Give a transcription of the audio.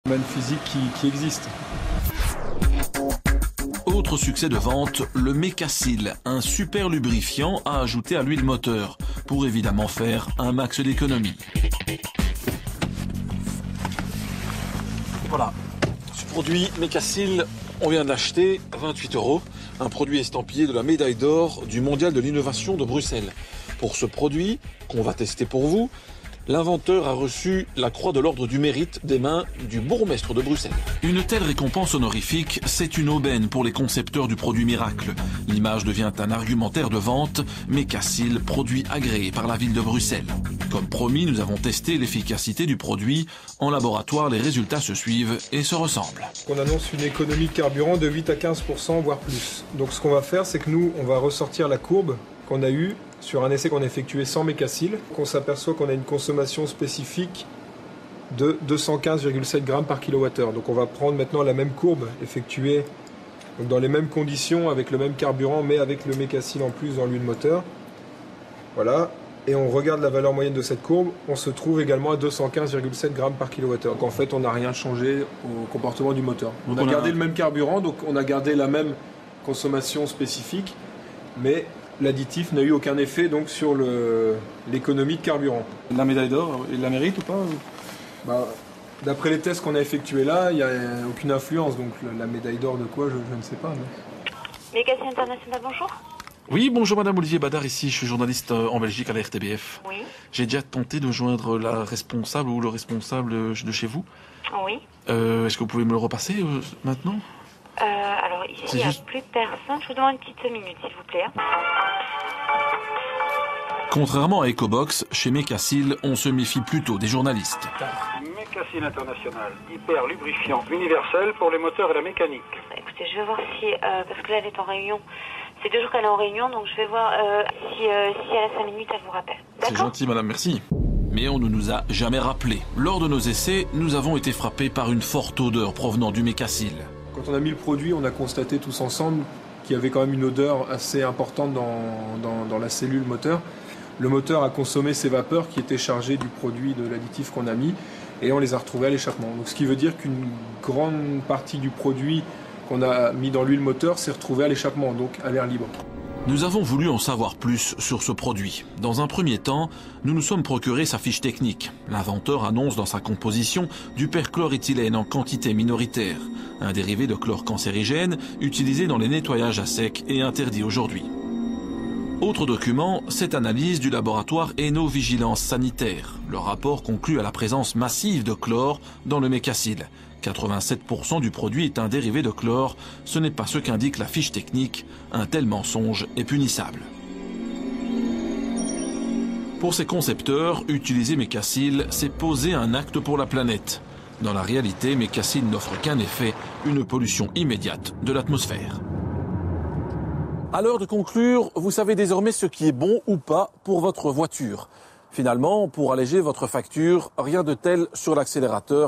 Domaine physique qui existe. Autre succès de vente, le Mécasil, un super lubrifiant à ajouter à l'huile moteur, pour évidemment faire un max d'économie. Voilà, ce produit Mécasil, on vient d'acheter 28 €, un produit estampillé de la médaille d'or du Mondial de l'innovation de Bruxelles. Pour ce produit, qu'on va tester pour vous, l'inventeur a reçu la croix de l'ordre du mérite des mains du bourgmestre de Bruxelles. Une telle récompense honorifique, c'est une aubaine pour les concepteurs du produit miracle. L'image devient un argumentaire de vente, Mécasil, produit agréé par la ville de Bruxelles. Comme promis, nous avons testé l'efficacité du produit. En laboratoire, les résultats se suivent et se ressemblent. On annonce une économie de carburant de 8 à 15%, voire plus. Donc ce qu'on va faire, c'est que nous, on va ressortir la courbe qu'on a eue sur un essai qu'on a effectué sans Mécasil, qu'on s'aperçoit qu'on a une consommation spécifique de 215,7 grammes par kWh. Donc on va prendre maintenant la même courbe effectuée donc dans les mêmes conditions, avec le même carburant, mais avec le Mécasil en plus dans l'huile moteur. Voilà, et on regarde la valeur moyenne de cette courbe, on se trouve également à 215,7 grammes par kWh. Donc en fait, on n'a rien changé au comportement du moteur. On a gardé le même carburant, donc on a gardé la même consommation spécifique, mais l'additif n'a eu aucun effet donc sur l'économie de carburant. La médaille d'or, il la mérite ou pas? D'après les tests qu'on a effectués là, il n'y a aucune influence. Donc la médaille d'or de quoi, je ne sais pas. Mais... Mécasil International, bonjour. Oui, bonjour Madame Olivier Badard, ici, je suis journaliste en Belgique à la RTBF. Oui. J'ai déjà tenté de joindre la responsable ou le responsable de chez vous. Oui. Est-ce que vous pouvez me le repasser maintenant? Alors ici, il n'y a plus de personne. Je vous demande une petite minute, s'il vous plaît. Contrairement à EcoBox, chez Mécasil, on se méfie plutôt des journalistes. Mécasil International, hyper lubrifiant universel pour les moteurs et la mécanique. Écoutez, je vais voir si... parce que là, elle est en réunion. C'est 2 jours qu'elle est en réunion, donc je vais voir si elle a 5 minutes, elle vous rappelle. C'est gentil, madame, merci. Mais on ne nous a jamais rappelé. Lors de nos essais, nous avons été frappés par une forte odeur provenant du Mécasil. Quand on a mis le produit, on a constaté tous ensemble qu'il y avait quand même une odeur assez importante dans la cellule moteur. Le moteur a consommé ces vapeurs qui étaient chargées du produit de l'additif qu'on a mis et on les a retrouvées à l'échappement. Donc, ce qui veut dire qu'une grande partie du produit qu'on a mis dans l'huile moteur s'est retrouvée à l'échappement, donc à l'air libre. Nous avons voulu en savoir plus sur ce produit. Dans un premier temps, nous nous sommes procuré sa fiche technique. L'inventeur annonce dans sa composition du perchloréthylène en quantité minoritaire, un dérivé de chlore cancérigène utilisé dans les nettoyages à sec et interdit aujourd'hui. Autre document, cette analyse du laboratoire Haino-Vigilance Sanitaire. Le rapport conclut à la présence massive de chlore dans le Mécasil. 87% du produit est un dérivé de chlore, ce n'est pas ce qu'indique la fiche technique. Un tel mensonge est punissable. Pour ces concepteurs, utiliser Mécasil, c'est poser un acte pour la planète. Dans la réalité, Mécasil n'offre qu'un effet, une pollution immédiate de l'atmosphère. À l'heure de conclure, vous savez désormais ce qui est bon ou pas pour votre voiture. Finalement, pour alléger votre facture, rien de tel sur l'accélérateur.